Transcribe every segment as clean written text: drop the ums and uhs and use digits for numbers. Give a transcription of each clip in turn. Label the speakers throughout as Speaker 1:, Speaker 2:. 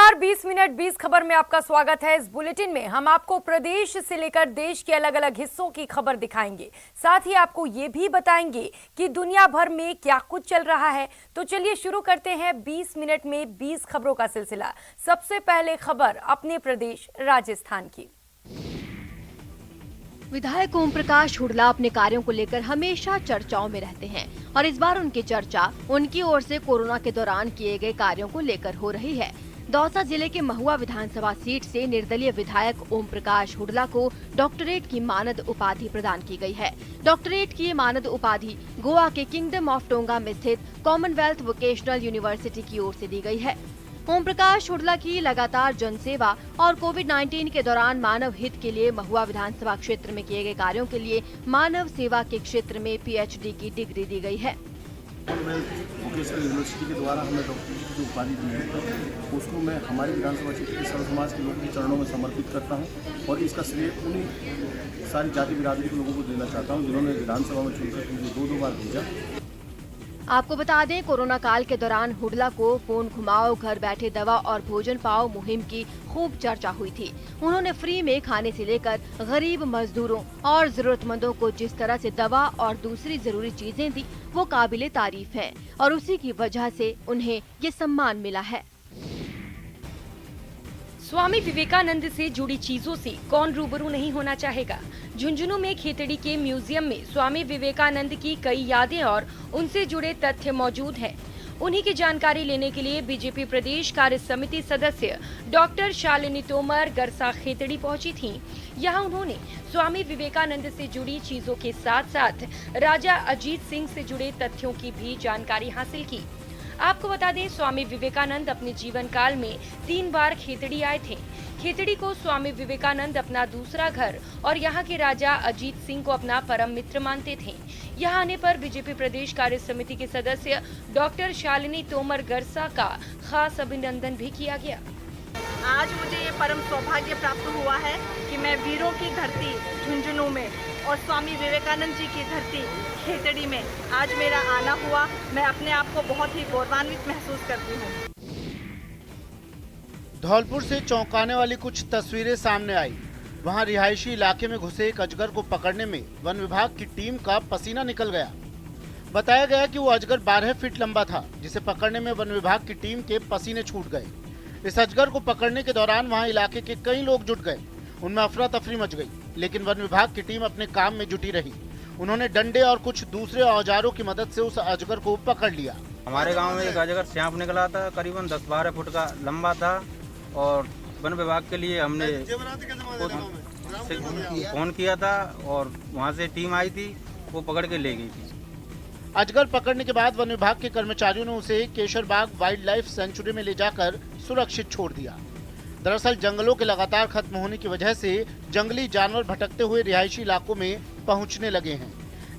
Speaker 1: नमस्कार, 20 मिनट 20 खबर में आपका स्वागत है। इस बुलेटिन में हम आपको प्रदेश से लेकर देश के अलग अलग हिस्सों की खबर दिखाएंगे। साथ ही आपको ये भी बताएंगे कि दुनिया भर में क्या कुछ चल रहा है। तो चलिए शुरू करते हैं 20 मिनट में 20 खबरों का सिलसिला। सबसे पहले खबर अपने प्रदेश राजस्थान की।
Speaker 2: विधायक ओम प्रकाश हुडला अपने कार्यों को लेकर हमेशा चर्चाओं में रहते हैं और इस बार उनकी चर्चा उनकी ओर से कोरोना के दौरान किए गए कार्यों को लेकर हो रही है। दौसा जिले के महुआ विधानसभा सीट से निर्दलीय विधायक ओम प्रकाश हुडला को डॉक्टरेट की मानद उपाधि प्रदान की गई है। डॉक्टरेट की ये मानद उपाधि गोवा के किंगडम ऑफ टोंगा में स्थित कॉमनवेल्थ वोकेशनल यूनिवर्सिटी की ओर से दी गई है। ओम प्रकाश हुडला की लगातार जनसेवा और कोविड-19 के दौरान मानव हित के लिए महुआ विधानसभा क्षेत्र में किए गए कार्यों के लिए मानव सेवा के क्षेत्र में पीएचडी की डिग्री दी गई है।
Speaker 3: कॉमनवेल्थ वोकेशनल यूनिवर्सिटी के द्वारा हमें डॉक्टरेट की जो उपाधि दी है उसको मैं हमारे विधानसभा क्षेत्र के सर्व समाज के लोगों के चरणों में समर्पित करता हूं और इसका श्रेय उन्हीं सारी जाति बिरादरी के लोगों को देना चाहता हूं जिन्होंने विधानसभा में चुनकर मुझे दो बार भेजा।
Speaker 2: आपको बता दें, कोरोना काल के दौरान हुडला को फोन घुमाओ, घर बैठे दवा और भोजन पाओ मुहिम की खूब चर्चा हुई थी। उन्होंने फ्री में खाने से लेकर गरीब मजदूरों और जरूरतमंदों को जिस तरह से दवा और दूसरी जरूरी चीजें दी वो काबिले तारीफ है और उसी की वजह से उन्हें ये सम्मान मिला है।
Speaker 4: स्वामी विवेकानंद से जुड़ी चीजों से कौन रूबरू नहीं होना चाहेगा। झुंझुनू में खेतड़ी के म्यूजियम में स्वामी विवेकानंद की कई यादें और उनसे जुड़े तथ्य मौजूद हैं। उन्हीं की जानकारी लेने के लिए बीजेपी प्रदेश कार्य समिति सदस्य डॉक्टर शालिनी तोमर गरसा खेतड़ी पहुंची थीं। यहां उन्होंने स्वामी विवेकानंद से जुड़ी चीजों के साथ साथ राजा अजीत सिंह से जुड़े तथ्यों की भी जानकारी हासिल की। आपको बता दें, स्वामी विवेकानंद अपने जीवन काल में 3 बार खेतड़ी आए थे। खेतड़ी को स्वामी विवेकानंद अपना दूसरा घर और यहाँ के राजा अजीत सिंह को अपना परम मित्र मानते थे। यहाँ आने पर बीजेपी प्रदेश कार्य समिति के सदस्य डॉक्टर शालिनी तोमर गरसा का खास अभिनंदन भी किया गया।
Speaker 5: आज मुझे ये परम सौभाग्य प्राप्त हुआ है कि मैं वीरों की धरती झुंझुनू में और स्वामी विवेकानंद जी की धरती खेतड़ी में आज मेरा आना हुआ। मैं अपने आप को बहुत ही गौरवान्वित महसूस करती हूँ।
Speaker 6: धौलपुर से चौंकाने वाली कुछ तस्वीरें सामने आई। वहां रिहायशी इलाके में घुसे एक अजगर को पकड़ने में वन विभाग की टीम का पसीना निकल गया। बताया गया कि वो अजगर 12 फीट लंबा था, जिसे पकड़ने में वन विभाग की टीम के पसीने छूट गए। इस अजगर को पकड़ने के दौरान वहां इलाके के कई लोग जुट गए। उनमें अफरा तफरी मच गई, लेकिन वन विभाग की टीम अपने काम में जुटी रही। उन्होंने डंडे और कुछ दूसरे औजारों की मदद से उस अजगर को पकड़ लिया।
Speaker 7: हमारे गांव में एक अजगर सांप निकला था, करीबन 10-12 फुट का लंबा था और वन विभाग के लिए हमने फोन किया था और वहां से टीम आई थी, वो पकड़ के ले गई थी।
Speaker 6: अजगर पकड़ने के बाद वन विभाग के कर्मचारियों ने उसे केशरबाग वाइल्ड लाइफ सेंचुरी में ले जाकर सुरक्षित छोड़ दिया। दरअसल जंगलों के लगातार खत्म होने की वजह से जंगली जानवर भटकते हुए रिहायशी इलाकों में पहुंचने लगे हैं,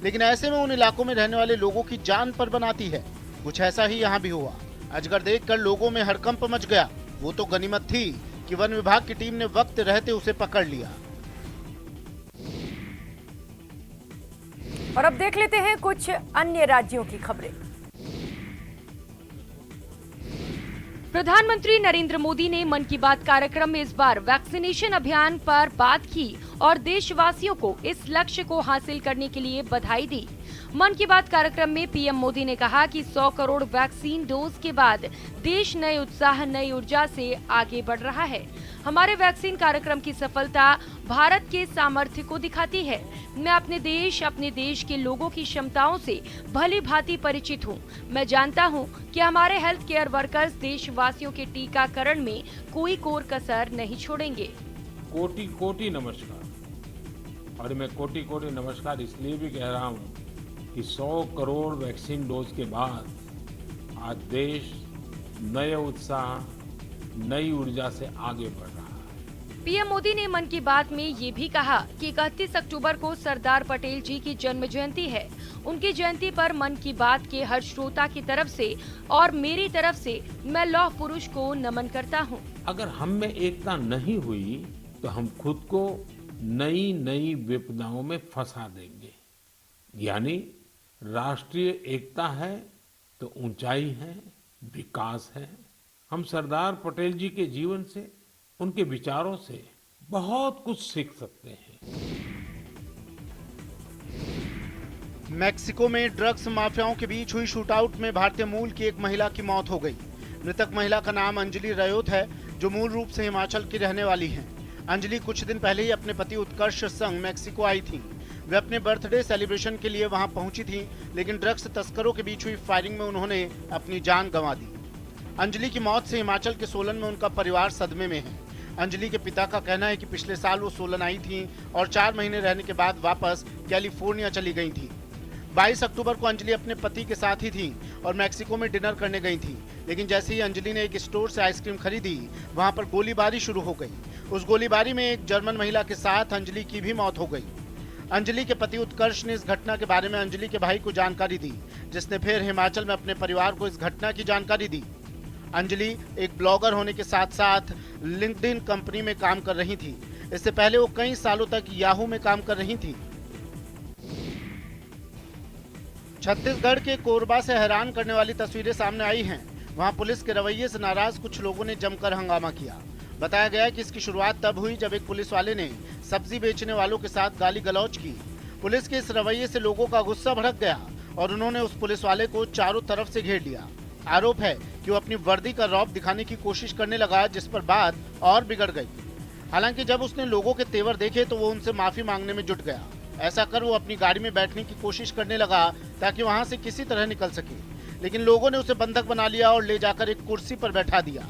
Speaker 6: लेकिन ऐसे में उन इलाकों में रहने वाले लोगों की जान पर बनाती है। कुछ ऐसा ही यहाँ भी हुआ। अजगर देखकर लोगों में हड़कंप मच गया। वो तो गनीमत थी कि वन विभाग की टीम ने वक्त रहते उसे पकड़ लिया।
Speaker 1: और अब देख लेते हैं कुछ अन्य राज्यों की खबरें।
Speaker 4: प्रधानमंत्री नरेंद्र मोदी ने मन की बात कार्यक्रम में इस बार वैक्सीनेशन अभियान पर बात की और देशवासियों को इस लक्ष्य को हासिल करने के लिए बधाई दी। मन की बात कार्यक्रम में पीएम मोदी ने कहा कि 100 करोड़ वैक्सीन डोज के बाद देश नए उत्साह, नई ऊर्जा से आगे बढ़ रहा है। हमारे वैक्सीन कार्यक्रम की सफलता भारत के सामर्थ्य को दिखाती है। मैं अपने देश के लोगों की क्षमताओं से भली भांति परिचित हूँ। मैं जानता हूँ कि हमारे हेल्थ केयर वर्कर्स देशवासियों के टीकाकरण में कोई कोर कसर नहीं छोड़ेंगे।
Speaker 8: कोटि कोटि नमस्कार। और मैं कोटि कोटि नमस्कार इसलिए भी कह रहा हूँ कि 100 करोड़ वैक्सीन डोज के बाद आज देश नए उत्साह, नई ऊर्जा से आगे बढ़ रहा है।
Speaker 4: पीएम मोदी ने मन की बात में ये भी कहा कि 31 अक्टूबर को सरदार पटेल जी की जन्म जयंती है। उनकी जयंती पर मन की बात के हर श्रोता की तरफ से और मेरी तरफ से मैं लौह पुरुष को नमन करता हूँ।
Speaker 8: अगर हम में एकता नहीं हुई तो हम खुद को नई नई विपदाओं में फंसा देंगे। यानी राष्ट्रीय एकता है तो ऊंचाई है, विकास है हम सरदार पटेल जी के जीवन से, उनके विचारों से बहुत कुछ सीख सकते हैं।
Speaker 6: मेक्सिको में ड्रग्स माफियाओं के बीच हुई शूटआउट में भारतीय मूल की एक महिला की मौत हो गई। मृतक महिला का नाम अंजलि रयोत है, जो मूल रूप से हिमाचल की रहने वाली हैं। अंजलि कुछ दिन पहले ही अपने पति उत्कर्ष संग मेक्सिको आई थी। वे अपने बर्थडे सेलिब्रेशन के लिए वहां पहुंची थी, लेकिन ड्रग्स तस्करों के बीच हुई फायरिंग में उन्होंने अपनी जान गंवा दी। अंजलि की मौत से हिमाचल के सोलन में उनका परिवार सदमे में है। अंजलि के पिता का कहना है कि पिछले साल वो सोलन आई थी और 4 महीने रहने के बाद वापस कैलिफोर्निया चली गई थी। 22 अक्टूबर को अंजलि अपने पति के साथ ही थी और मेक्सिको में डिनर करने गई थी, लेकिन जैसे ही अंजलि ने एक स्टोर से आइसक्रीम खरीदी, वहां पर गोलीबारी शुरू हो गई। उस गोलीबारी में एक जर्मन महिला के साथ अंजलि की भी मौत हो गई। अंजलि के पति उत्कर्ष ने इस घटना के बारे में अंजलि के भाई को जानकारी दी, जिसने फिर हिमाचल में अपने परिवार को इस घटना की जानकारी दी। अंजलि एक ब्लॉगर होने के साथ साथ लिंक्डइन कंपनी में काम कर रही थी। इससे पहले वो कई सालों तक याहू में काम कर रही थी। छत्तीसगढ़ के कोरबा से हैरान करने वाली तस्वीरें सामने आई हैं। वहां पुलिस के रवैये से नाराज कुछ लोगों ने जमकर हंगामा किया। बताया गया कि इसकी शुरुआत तब हुई जब एक पुलिस वाले ने सब्जी बेचने वालों के साथ गाली गलौज की। पुलिस के इस रवैये से लोगों का गुस्सा भड़क गया और उन्होंने उस पुलिस वाले को चारों तरफ से घेर लिया। आरोप है कि वो अपनी वर्दी का रौब दिखाने की कोशिश करने लगा, जिस पर बात और बिगड़ गई। हालांकि जब उसने लोगों के तेवर देखे तो वो उनसे माफी मांगने में जुट गया। ऐसा कर वो अपनी गाड़ी में बैठने की कोशिश करने लगा ताकि वहां से किसी तरह निकल सके, लेकिन लोगों ने उसे बंधक बना लिया और ले जाकर एक कुर्सी पर बैठा दिया।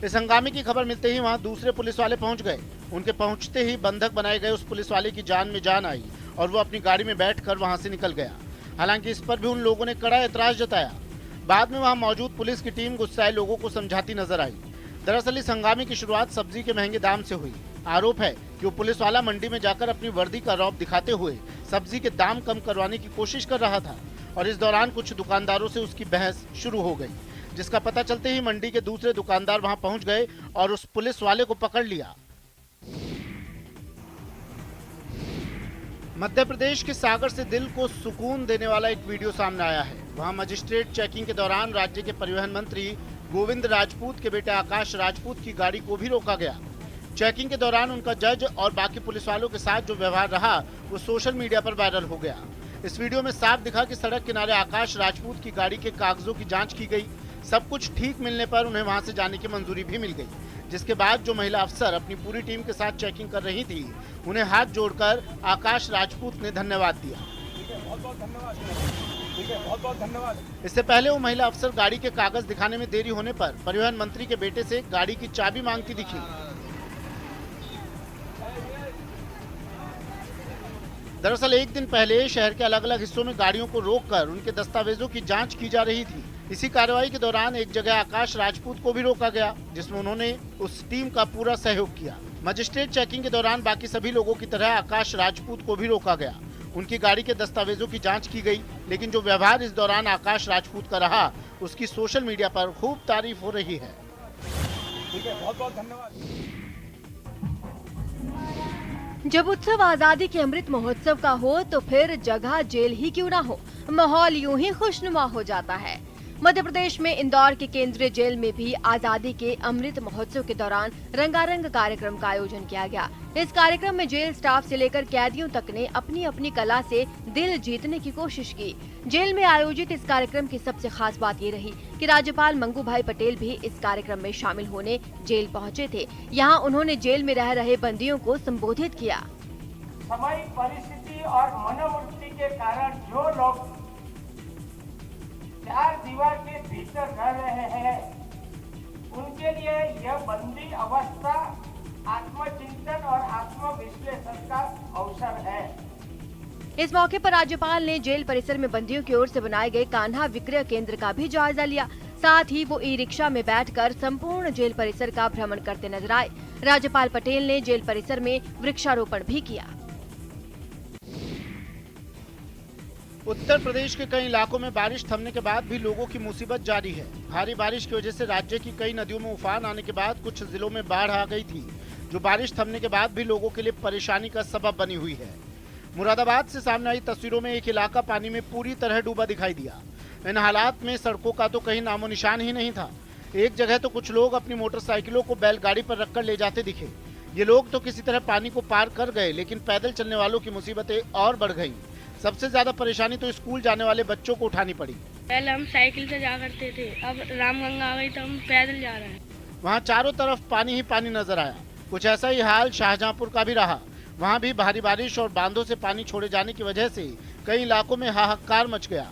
Speaker 6: इस हंगामे की खबर मिलते ही वहां दूसरे पुलिस वाले पहुंच गए। उनके पहुंचते ही बंधक बनाए गए उस पुलिस वाले की जान में जान आई और वो अपनी गाड़ी में बैठकर वहां से निकल गया। हालांकि इस पर भी उन लोगों ने कड़ा एतराज जताया। बाद में वहां मौजूद पुलिस की टीम गुस्साए लोगों को समझाती नजर आई। दरअसल इस हंगामे की शुरुआत सब्जी के महंगे दाम से हुई। आरोप है कि वो पुलिस वाला मंडी में जाकर अपनी वर्दी का रौब दिखाते हुए सब्जी के दाम कम करवाने की कोशिश कर रहा था और इस दौरान कुछ दुकानदारों से उसकी बहस शुरू हो गई, जिसका पता चलते ही मंडी के दूसरे दुकानदार वहां पहुंच गए और उस पुलिस वाले को पकड़ लिया। मध्य प्रदेश के सागर से दिल को सुकून देने वाला एक वीडियो सामने आया है। वहां मजिस्ट्रेट चेकिंग के दौरान राज्य के परिवहन मंत्री गोविंद राजपूत के बेटे आकाश राजपूत की गाड़ी को भी रोका गया। चेकिंग के दौरान उनका जज और बाकी पुलिस वालों के साथ जो व्यवहार रहा वो सोशल मीडिया पर वायरल हो गया। इस वीडियो में साफ दिखा कि सड़क किनारे आकाश राजपूत की गाड़ी के कागजों की जांच की गई। सब कुछ ठीक मिलने पर उन्हें वहां से जाने की मंजूरी भी मिल गई, जिसके बाद जो महिला अफसर अपनी पूरी टीम के साथ चेकिंग कर रही थी, उन्हें हाथ जोड़कर आकाश राजपूत ने धन्यवाद दिया। बहुत बहुत धन्यवाद। इससे पहले वो महिला अफसर गाड़ी के कागज दिखाने में देरी होने पर परिवहन मंत्री के बेटे से गाड़ी की चाबी मांगती दिखी। दरअसल एक दिन पहले शहर के अलग अलग हिस्सों में गाड़ियों को रोककर उनके दस्तावेजों की जांच की जा रही थी। इसी कार्रवाई के दौरान एक जगह आकाश राजपूत को भी रोका गया, जिसमें उन्होंने उस टीम का पूरा सहयोग किया। मजिस्ट्रेट चेकिंग के दौरान बाकी सभी लोगों की तरह आकाश राजपूत को भी रोका गया। उनकी गाड़ी के दस्तावेजों की जांच की गई, लेकिन जो व्यवहार इस दौरान आकाश राजपूत का रहा, उसकी सोशल मीडिया पर खूब तारीफ हो रही है। बहुत बहुत धन्यवाद।
Speaker 2: जब उत्सव आजादी के अमृत महोत्सव का हो तो फिर जगह जेल ही क्यों ना हो, माहौल यूं ही खुशनुमा हो जाता है। मध्य प्रदेश में इंदौर के केंद्रीय जेल में भी आजादी के अमृत महोत्सव के दौरान रंगारंग कार्यक्रम का आयोजन किया गया। इस कार्यक्रम में जेल स्टाफ से लेकर कैदियों तक ने अपनी अपनी कला से दिल जीतने की कोशिश की। जेल में आयोजित इस कार्यक्रम की सबसे खास बात ये रही कि राज्यपाल मंगू भाई पटेल भी इस कार्यक्रम में शामिल होने जेल पहुंचे थे। यहाँ उन्होंने जेल में रह रहे बंदियों को संबोधित किया।
Speaker 9: सामाजिक परिस्थिति और मनोवृत्ति के कारण जो लोग 4 दीवार के भीतर रह रहे हैं, उनके लिए यह बंदी अवस्था आत्मचिंतन और आत्मविश्लेषण का अवसर है।
Speaker 2: इस मौके पर राज्यपाल ने जेल परिसर में बंदियों की ओर से बनाए गए कान्हा विक्रय केंद्र का भी जायजा लिया। साथ ही वो ई रिक्शा में बैठकर संपूर्ण जेल परिसर का भ्रमण करते नजर आए। राज्यपाल पटेल ने जेल परिसर में वृक्षारोपण भी किया।
Speaker 6: उत्तर प्रदेश के कई इलाकों में बारिश थमने के बाद भी लोगों की मुसीबत जारी है। भारी बारिश की वजह से राज्य की कई नदियों में उफान आने के बाद कुछ जिलों में बाढ़ आ गई थी, जो बारिश थमने के बाद भी लोगों के लिए परेशानी का सबब बनी हुई है। मुरादाबाद से सामने आई तस्वीरों में एक इलाका पानी में पूरी तरह डूबा दिखाई दिया। इन हालात में सड़कों का तो कहीं नामो निशान ही नहीं था। एक जगह तो कुछ लोग अपनी मोटरसाइकिलों को बैलगाड़ी पर रखकर ले जाते दिखे। ये लोग तो किसी तरह पानी को पार कर गए, लेकिन पैदल चलने वालों की मुसीबतें और बढ़ गईं। सबसे ज्यादा परेशानी तो स्कूल जाने वाले बच्चों को उठानी पड़ी।
Speaker 10: पहले हम साइकिल से जा करते थे, अब रामगंगा आ गई तो हम पैदल जा रहे हैं।
Speaker 6: वहाँ चारों तरफ पानी ही पानी नजर आया। कुछ ऐसा ही हाल शाहजहांपुर का भी रहा। वहाँ भी भारी बारिश और बांधों से पानी छोड़े जाने की वजह से कई इलाकों में हाहाकार मच गया।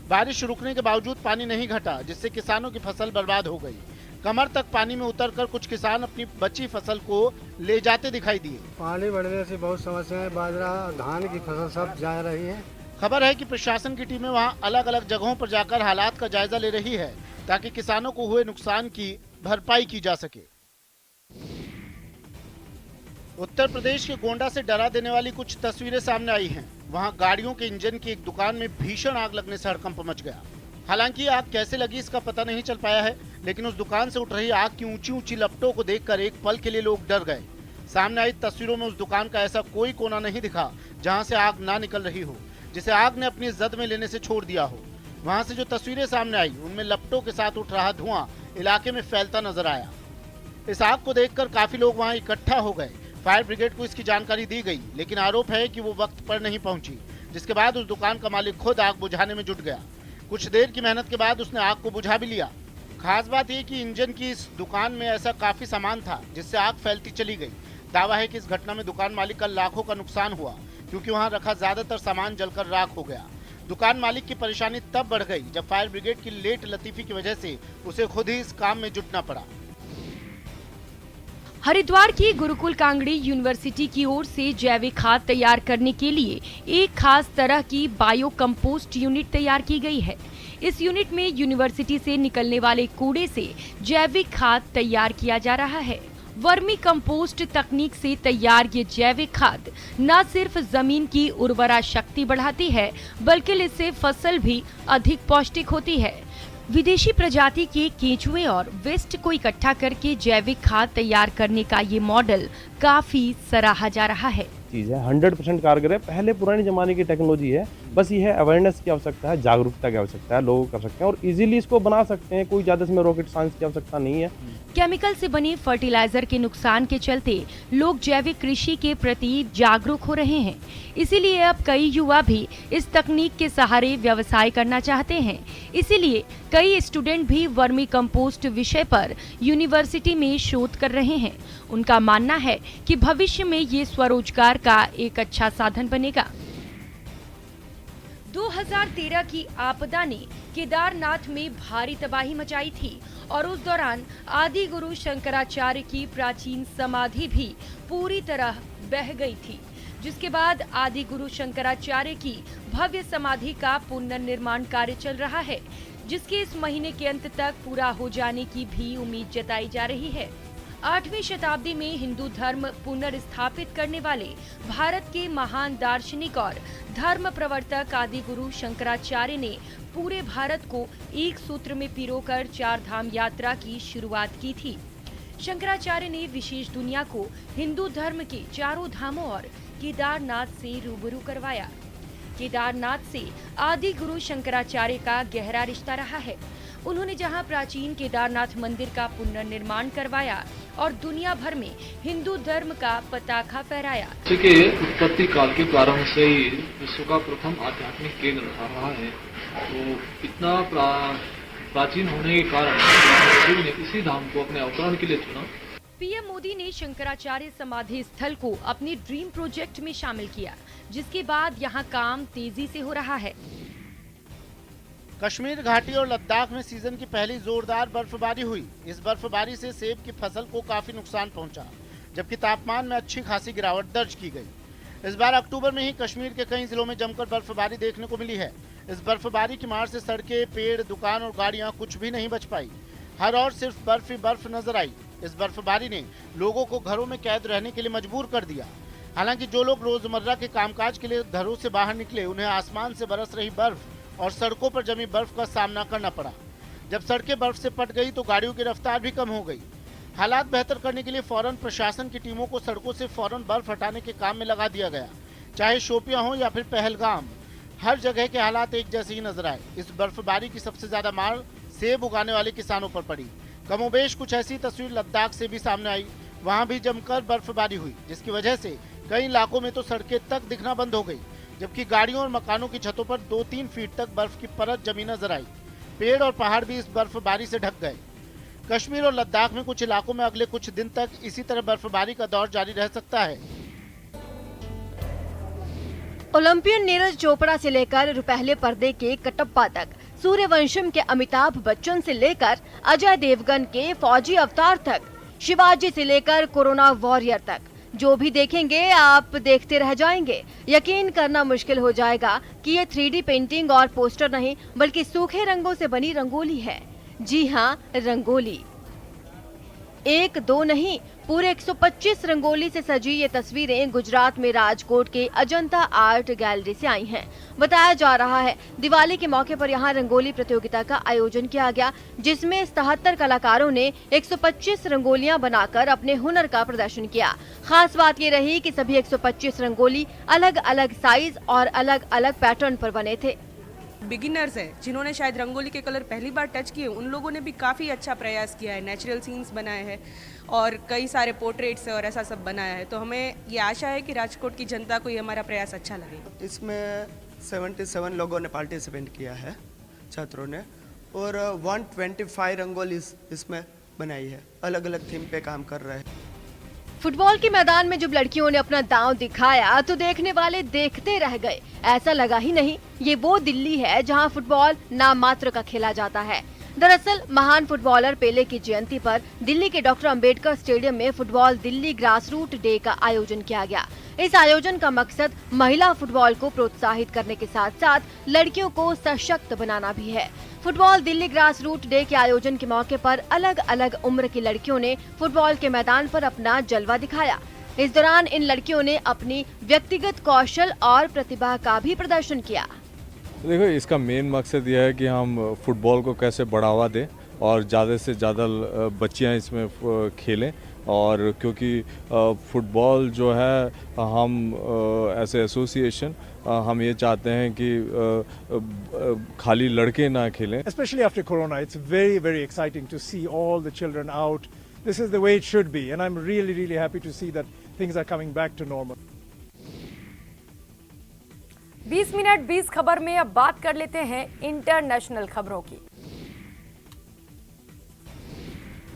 Speaker 6: बारिश रुकने के बावजूद पानी नहीं घटा, जिससे किसानों की फसल बर्बाद हो गई। कमर तक पानी में उतरकर कुछ किसान अपनी बची फसल को ले जाते दिखाई दिए।
Speaker 11: पानी बढ़ने से बहुत समस्याएं, बाजरा धान की फसल सब जा रही है।
Speaker 6: खबर है कि प्रशासन की टीमें वहां अलग अलग जगहों पर जाकर हालात का जायजा ले रही है, ताकि किसानों को हुए नुकसान की भरपाई की जा सके। उत्तर प्रदेश के गोंडा से डरा देने वाली कुछ तस्वीरें सामने आई हैं। वहां गाड़ियों के इंजन की एक दुकान में भीषण आग लगने से हड़कंप मच गया। हालांकि आग कैसे लगी इसका पता नहीं चल पाया है, लेकिन उस दुकान से उठ रही आग की ऊंची ऊंची लपटों को देखकर एक पल के लिए लोग डर गए। सामने आई तस्वीरों में उस दुकान का ऐसा कोई कोना नहीं दिखा जहां से आग ना निकल रही हो, जिसे आग ने अपनी जद में लेने से छोड़ दिया हो। वहां से जो तस्वीरें सामने आई उनमें लपटों के साथ उठ रहा धुआं इलाके में फैलता नजर आया। इस आग को देखकर काफी लोग वहां इकट्ठा हो गए। फायर ब्रिगेड को इसकी जानकारी दी गई, लेकिन आरोप है कि वो वक्त पर नहीं पहुंची, जिसके बाद उस दुकान का मालिक खुद आग बुझाने में जुट गया। कुछ देर की मेहनत के बाद उसने आग को बुझा भी लिया। खास बात यह कि इंजन की इस दुकान में ऐसा काफी सामान था जिससे आग फैलती चली गई। दावा है कि इस घटना में दुकान मालिक का लाखों का नुकसान हुआ, क्योंकि वहां रखा ज्यादातर सामान जलकर राख हो गया। दुकान मालिक की परेशानी तब बढ़ गई जब फायर ब्रिगेड की लेट लतीफी की वजह से उसे खुद ही इस काम में जुटना पड़ा।
Speaker 4: हरिद्वार की गुरुकुल कांगड़ी यूनिवर्सिटी की ओर से जैविक खाद तैयार करने के लिए एक खास तरह की बायो कंपोस्ट यूनिट तैयार की गई है। इस यूनिट में यूनिवर्सिटी से निकलने वाले कूड़े से जैविक खाद तैयार किया जा रहा है। वर्मी कंपोस्ट तकनीक से तैयार ये जैविक खाद न सिर्फ जमीन की उर्वरा शक्ति बढ़ाती है, बल्कि इससे फसल भी अधिक पौष्टिक होती है। विदेशी प्रजाति के केंचुए और वेस्ट को इकट्ठा करके जैविक खाद तैयार करने का ये मॉडल काफी सराहा जा रहा है।
Speaker 12: चीज़ है, 100% कारगर है। पहले पुराने जमाने की टेक्नोलॉजी है, बस ये है अवेयरनेस की आवश्यकता है, जागरूकता की आवश्यकता है। लोग कर सकते हैं और इजीली इसको बना सकते हैं। कोई ज़्यादा इसमें रॉकेट साइंस की आवश्यकता नहीं है।
Speaker 4: केमिकल से बने फर्टिलाइजर के नुकसान के चलते लोग जैविक कृषि के प्रति जागरूक हो रहे हैं। इसीलिए अब कई युवा भी इस तकनीक के सहारे व्यवसाय करना चाहते हैं। इसीलिए कई स्टूडेंट भी वर्मी कंपोस्ट विषय पर यूनिवर्सिटी में शोध कर रहे हैं। उनका मानना है कि भविष्य में ये स्वरोजगार का एक अच्छा साधन बनेगा। 2013 की आपदा ने केदारनाथ में भारी तबाही मचाई थी और उस दौरान आदि गुरु शंकराचार्य की प्राचीन समाधि भी पूरी तरह बह गई थी, जिसके बाद आदि गुरु शंकराचार्य की भव्य समाधि का पुनर्निर्माण कार्य चल रहा है, जिसके इस महीने के अंत तक पूरा हो जाने की भी उम्मीद जताई जा रही है। 8वीं शताब्दी में हिंदू धर्म पुनर्स्थापित करने वाले भारत के महान दार्शनिक और धर्म प्रवर्तक आदि गुरु शंकराचार्य ने पूरे भारत को एक सूत्र में पिरोकर 4 धाम यात्रा की शुरुआत की थी। शंकराचार्य ने विशेष दुनिया को हिंदू धर्म के 4 धामों और केदारनाथ से रूबरू करवाया। केदारनाथ से आदि गुरु शंकराचार्य का गहरा रिश्ता रहा है। उन्होंने जहां प्राचीन केदारनाथ मंदिर का पुनर्निर्माण करवाया और दुनिया भर में हिंदू धर्म का पताका फहराया।
Speaker 13: के उत्पत्ति काल के प्रारंभ से ही विश्व का प्रथम आध्यात्मिक केंद्र रहा है, तो इतना प्राचीन होने के कारण शिव ने इसी धाम को अपने अवतरण के लिए चुना।
Speaker 4: पीएम मोदी ने शंकराचार्य समाधि स्थल को अपने ड्रीम प्रोजेक्ट में शामिल किया, जिसके बाद यहाँ काम तेजी से हो रहा है।
Speaker 6: कश्मीर घाटी और लद्दाख में सीजन की पहली जोरदार बर्फबारी हुई। इस बर्फबारी से सेब की फसल को काफी नुकसान पहुंचा, जबकि तापमान में अच्छी खासी गिरावट दर्ज की गई। इस बार अक्टूबर में ही कश्मीर के कई जिलों में जमकर बर्फबारी देखने को मिली है। इस बर्फबारी की मार से सड़कें, पेड़, दुकान और गाड़ियां कुछ भी नहीं बच पाई। हर ओर सिर्फ बर्फ ही बर्फ नजर आई। इस बर्फबारी ने लोगों को घरों में कैद रहने के लिए मजबूर कर दिया। हालांकि जो लोग रोजमर्रा के कामकाज के लिए घरों से बाहर निकले, उन्हें आसमान से बरस रही बर्फ और सड़कों पर जमी बर्फ का सामना करना पड़ा। जब सड़कें बर्फ से पट गई तो गाड़ियों की रफ्तार भी कम हो गई। हालात बेहतर करने के लिए फौरन प्रशासन की टीमों को सड़कों से फौरन बर्फ हटाने के काम में लगा दिया गया। चाहे शोपियां हो या फिर पहलगाम, हर जगह के हालात एक जैसे ही नजर आए। इस बर्फबारी की सबसे ज्यादा मार सेब उगाने वाले किसानों पर पड़ी। कमोबेश कुछ ऐसी तस्वीर लद्दाख से भी सामने आई। वहां भी जमकर बर्फबारी हुई, जिसकी वजह से कई इलाकों में तो सड़कें तक दिखना बंद हो गई, जबकि गाड़ियों और मकानों की छतों पर 2-3 फीट तक बर्फ की परत जमी नजर आई। पेड़ और पहाड़ भी इस बर्फबारी से ढक गए। कश्मीर और लद्दाख में कुछ इलाकों में अगले कुछ दिन तक इसी तरह बर्फबारी का दौर जारी रह सकता है।
Speaker 2: ओलंपियन नीरज चोपड़ा से लेकर रुपहले पर्दे के कटप्पा तक, सूर्यवंशम के अमिताभ बच्चन से लेकर अजय देवगन के फौजी अवतार तक, शिवाजी से लेकर कोरोना वॉरियर तक, जो भी देखेंगे आप देखते रह जाएंगे। यकीन करना मुश्किल हो जाएगा कि ये 3D पेंटिंग और पोस्टर नहीं बल्कि सूखे रंगों से बनी रंगोली है। जी हाँ, रंगोली। 1-2 नहीं, पूरे 125 रंगोली से सजी ये तस्वीरें गुजरात में राजकोट के अजंता आर्ट गैलरी से आई हैं। बताया जा रहा है दिवाली के मौके पर यहाँ रंगोली प्रतियोगिता का आयोजन किया गया, जिसमें 77 कलाकारों ने 125 रंगोलियां बनाकर अपने हुनर का प्रदर्शन किया। खास बात ये रही कि सभी 125 रंगोली अलग अलग साइज और अलग अलग पैटर्न पर बने थे।
Speaker 14: बिगिनर्स हैं जिन्होंने शायद रंगोली के कलर पहली बार टच किए, उन लोगों ने भी काफ़ी अच्छा प्रयास किया है। नेचुरल सीन्स बनाए हैं और कई सारे पोर्ट्रेट्स और ऐसा सब बनाया है, तो हमें ये आशा है कि राजकोट की जनता को ये हमारा प्रयास अच्छा लगेगा।
Speaker 15: इसमें 77 लोगों ने पार्टिसिपेट किया है, छात्रों ने, और 125 रंगोली इसमें बनाई है। अलग अलग थीम पे काम कर रहे हैं।
Speaker 2: फुटबॉल के मैदान में जब लड़कियों ने अपना दांव दिखाया तो देखने वाले देखते रह गए। ऐसा लगा ही नहीं ये वो दिल्ली है जहां फुटबॉल नाम मात्र का खेला जाता है। दरअसल महान फुटबॉलर पेले की जयंती पर दिल्ली के डॉक्टर अंबेडकर स्टेडियम में फुटबॉल दिल्ली ग्रासरूट डे का आयोजन किया गया। इस आयोजन का मकसद महिला फुटबॉल को प्रोत्साहित करने के साथ साथ लड़कियों को सशक्त बनाना भी है। फुटबॉल दिल्ली ग्रासरूट डे के आयोजन के मौके पर अलग अलग उम्र की लड़कियों ने फुटबॉल के मैदान पर अपना जलवा दिखाया। इस दौरान इन लड़कियों ने अपनी व्यक्तिगत कौशल और प्रतिभा का भी प्रदर्शन किया।
Speaker 16: देखो, इसका मेन मकसद यह है कि हम फुटबॉल को कैसे बढ़ावा दें और ज़्यादा से ज़्यादा बच्चियां इसमें खेलें। और क्योंकि फुटबॉल जो है हम एज ए एसोसिएशन हम ये चाहते हैं कि खाली लड़के ना खेलें।
Speaker 17: Especially after Corona, it's very exciting to see all the children out. This is the way it should be, and I'm really happy to see that things are coming back to normal.
Speaker 1: 20 minute 20 खबर में अब बात कर लेते हैं international खबरों की।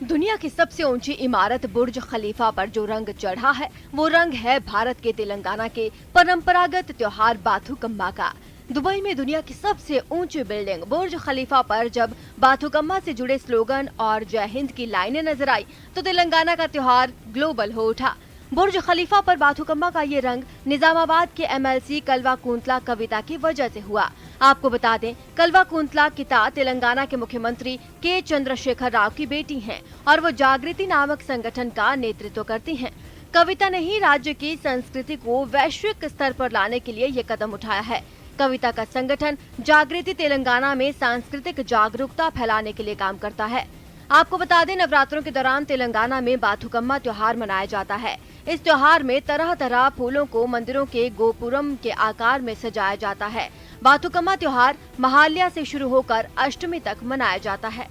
Speaker 2: दुनिया की सबसे ऊंची इमारत बुर्ज खलीफा पर जो रंग चढ़ा है वो रंग है भारत के तेलंगाना के परंपरागत त्योहार बाथुकम्मा का। दुबई में दुनिया की सबसे ऊंची बिल्डिंग बुर्ज खलीफा पर जब बाथुकम्मा से जुड़े स्लोगन और जय हिंद की लाइनें नजर आई तो तेलंगाना का त्योहार ग्लोबल हो उठा। बुर्ज खलीफा पर बाथुकम्मा का ये रंग निजामाबाद के MLC कलवा कुंतला कविता की वजह से हुआ। आपको बता दें, कलवा कुंतला किता तेलंगाना के मुख्यमंत्री के चंद्रशेखर राव की बेटी हैं और वो जागृति नामक संगठन का नेतृत्व करती हैं। कविता ने ही राज्य की संस्कृति को वैश्विक स्तर पर लाने के लिए ये कदम उठाया है। कविता का संगठन जागृति तेलंगाना में सांस्कृतिक जागरूकता फैलाने के लिए काम करता है। आपको बता दें, नवरात्रों के दौरान तेलंगाना में बाथुकम्मा त्योहार मनाया जाता है। इस त्योहार में तरह तरह फूलों को मंदिरों के गोपुरम के आकार में सजाया जाता है। बाथुकम्मा त्योहार महाल्या से शुरू होकर अष्टमी तक मनाया जाता है।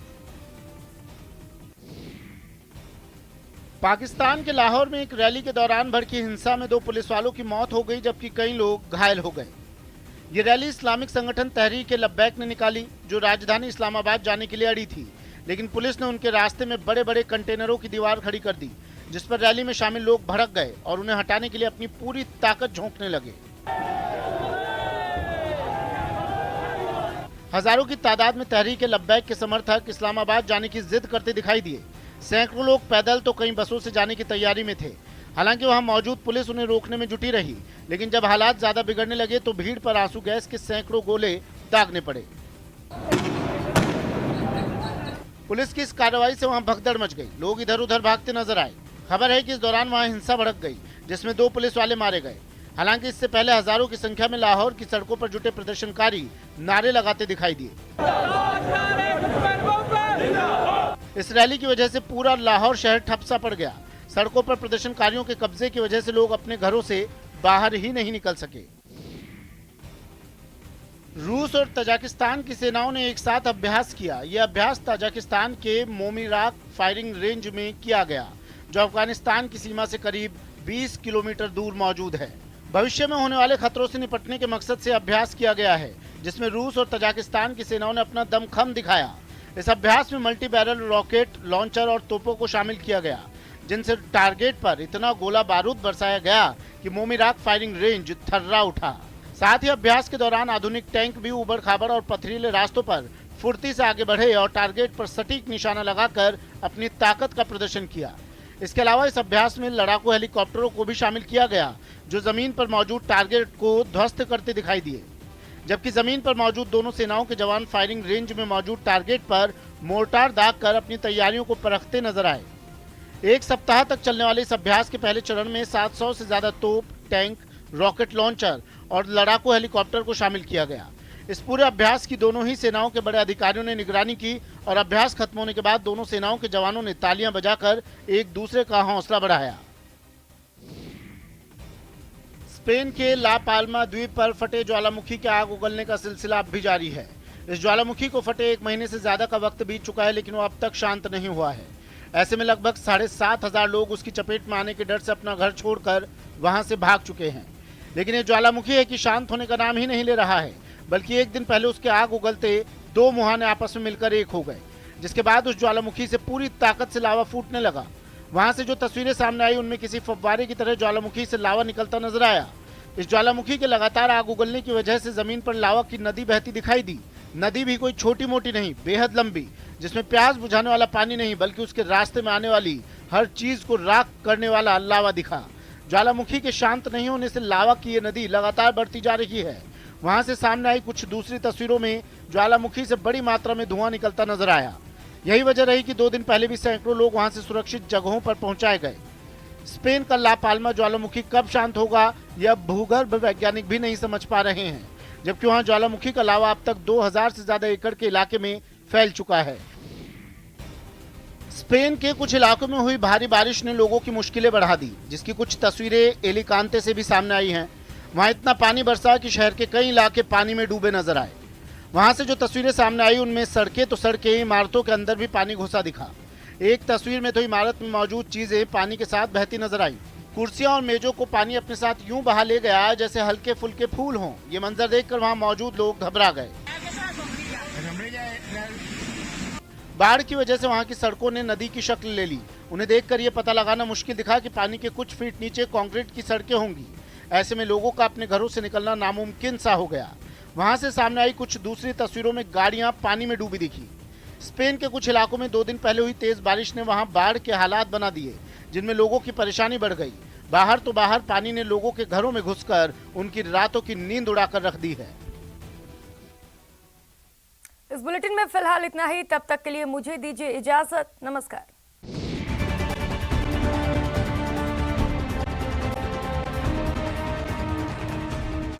Speaker 6: पाकिस्तान के लाहौर में एक रैली के दौरान भड़की हिंसा में 2 पुलिस वालों की मौत हो गई, जबकि कई लोग घायल हो गए। ये रैली इस्लामिक संगठन तहरीक लब्बैक ने निकाली, जो राजधानी इस्लामाबाद जाने के लिए अड़ी थी, लेकिन पुलिस ने उनके रास्ते में बड़े बड़े कंटेनरों की दीवार खड़ी कर दी, जिस पर रैली में शामिल लोग भड़क गए और उन्हें हटाने के लिए अपनी पूरी ताकत झोंकने लगे। हजारों की तादाद में तहरीक लब्बैक के समर्थक इस्लामाबाद जाने की जिद करते दिखाई दिए। सैकड़ों लोग पैदल तो कई बसों से जाने की तैयारी में थे। हालांकि वहां मौजूद पुलिस उन्हें रोकने में जुटी रही, लेकिन जब हालात ज्यादा बिगड़ने लगे तो भीड़ पर आंसू गैस के सैकड़ों गोले दागने पड़े। पुलिस की इस कार्रवाई से वहां भगदड़ मच गई, लोग इधर उधर भागते नजर आए। खबर है कि इस दौरान वहां हिंसा भड़क गई, जिसमें 2 पुलिस वाले मारे गए। हालांकि इससे पहले हजारों की संख्या में लाहौर की सड़कों पर जुटे प्रदर्शनकारी नारे लगाते दिखाई दिए। इस रैली की वजह से पूरा लाहौर शहर ठप सा पड़ गया। सड़कों पर प्रदर्शनकारियों के कब्जे की वजह से लोग अपने घरों से बाहर ही नहीं निकल सके। रूस और तजाकिस्तान की सेनाओं ने एक साथ अभ्यास किया। यह अभ्यास तजाकिस्तान के मोमिराक फायरिंग रेंज में किया गया, जो अफगानिस्तान की सीमा से करीब 20 किलोमीटर दूर मौजूद है। भविष्य में होने वाले खतरों से निपटने के मकसद से अभ्यास किया गया है, जिसमें रूस और तजाकिस्तान की सेनाओं ने अपना दमखम दिखाया। इस अभ्यास में मल्टी बैरल रॉकेट लॉन्चर और तोपों को शामिल किया गया, जिनसे टारगेट पर इतना गोला बारूद बरसाया गया कि मोमिराक फायरिंग रेंज थर्रा उठा। साथ ही अभ्यास के दौरान आधुनिक टैंक भी उबड़ खाबड़ और पथरीले रास्तों पर फुर्ती से आगे बढ़े और टारगेट पर सटीक निशाना लगाकर अपनी ताकत का प्रदर्शन किया। इसके अलावा इस अभ्यास में लड़ाकू हेलीकॉप्टरों को भी शामिल किया गया, जो जमीन पर मौजूद टारगेट को ध्वस्त करते दिखाई दिए, जबकि जमीन पर मौजूद दोनों सेनाओं के जवान फायरिंग रेंज में मौजूद टारगेट पर मोर्टार दागकर अपनी तैयारियों को परखते नजर आए। एक सप्ताह तक चलने वाले इस अभ्यास के पहले चरण में 700 से ज्यादा तोप, टैंक, रॉकेट लॉन्चर और लड़ाकू हेलीकॉप्टर को शामिल किया गया। इस पूरे अभ्यास की दोनों ही सेनाओं के बड़े अधिकारियों ने निगरानी की और अभ्यास खत्म होने के बाद दोनों सेनाओं के जवानों ने तालियां बजाकर एक दूसरे का हौसला बढ़ाया। स्पेन के ला पाल्मा द्वीप पर फटे ज्वालामुखी के आग उगलने का सिलसिला अब भी जारी है। इस ज्वालामुखी को फटे 1 महीने से ज्यादा का वक्त बीत चुका है, लेकिन वो अब तक शांत नहीं हुआ है। ऐसे में लगभग 7,500 लोग उसकी चपेट में आने के डर से अपना घर छोड़कर वहां से भाग चुके हैं। लेकिन ये ज्वालामुखी है कि शांत होने का नाम ही नहीं ले रहा है, बल्कि एक दिन पहले उसके आग उगलते 2 मुहाने आपस में मिलकर एक हो गए, जिसके बाद उस ज्वालामुखी से पूरी ताकत से लावा फूटने लगा। वहां से जो तस्वीरें सामने आई उनमें किसी फव्वारे की तरह ज्वालामुखी से लावा निकलता नजर आया। इस ज्वालामुखी के लगातार आग उगलने की वजह से जमीन पर लावा की नदी बहती दिखाई दी। नदी भी कोई छोटी मोटी नहीं, बेहद लंबी, जिसमें प्यास बुझाने वाला पानी नहीं बल्कि उसके रास्ते में आने वाली हर चीज को राख करने वाला लावा दिखा। ज्वालामुखी के शांत नहीं होने से लावा की ये नदी लगातार बढ़ती जा रही है। वहां से सामने आई कुछ दूसरी तस्वीरों में ज्वालामुखी से बड़ी मात्रा में धुआं निकलता नजर आया। यही वजह रही कि 2 दिन पहले भी सैकड़ों लोग वहां से सुरक्षित जगहों पर पहुंचाए गए। स्पेन का ला पाल्मा ज्वालामुखी कब शांत होगा, यह भूगर्भ वैज्ञानिक भी नहीं समझ पा रहे हैं, जबकि वहां ज्वालामुखी का लावा अब तक 2000 से ज्यादा एकड़ के इलाके में फैल चुका है। स्पेन के कुछ इलाकों में हुई भारी बारिश ने लोगों की मुश्किलें बढ़ा दी, जिसकी कुछ तस्वीरें एलिकांते से भी सामने आई हैं। वहां इतना पानी बरसा कि शहर के कई इलाके पानी में डूबे नजर आए। वहां से जो तस्वीरें सामने आई उनमें सड़कें तो सड़कें, इमारतों के अंदर भी पानी घुसा दिखा। एक तस्वीर में तो इमारत में मौजूद चीजें पानी के साथ बहती नजर आई। कुर्सियां और मेजों को पानी अपने साथ यूं बहा ले गया जैसे हल्के फुल्के फूल हों। ये मंजर देखकर वहां मौजूद लोग घबरा गए। बाढ़ की वजह से वहां की सड़कों ने नदी की शक्ल ले ली। उन्हें देखकर यह पता लगाना मुश्किल दिखा कि पानी के कुछ फीट नीचे कंक्रीट की सड़कें होंगी। ऐसे में लोगों का अपने घरों से निकलना नामुमकिन सा हो गया। वहां से सामने आई कुछ दूसरी तस्वीरों में गाड़ियां पानी में डूबी दिखी। स्पेन के कुछ इलाकों में 2 दिन पहले हुई तेज बारिश ने वहां बाढ़ के हालात बना दिए, जिनमें लोगों की परेशानी बढ़ गई। बाहर तो बाहर पानी ने लोगों के घरों में घुसकर उनकी रातों की नींद उड़ाकर रख दी है।
Speaker 1: इस बुलेटिन में फिलहाल इतना ही। तब तक के लिए मुझे दीजिए इजाजत। नमस्कार।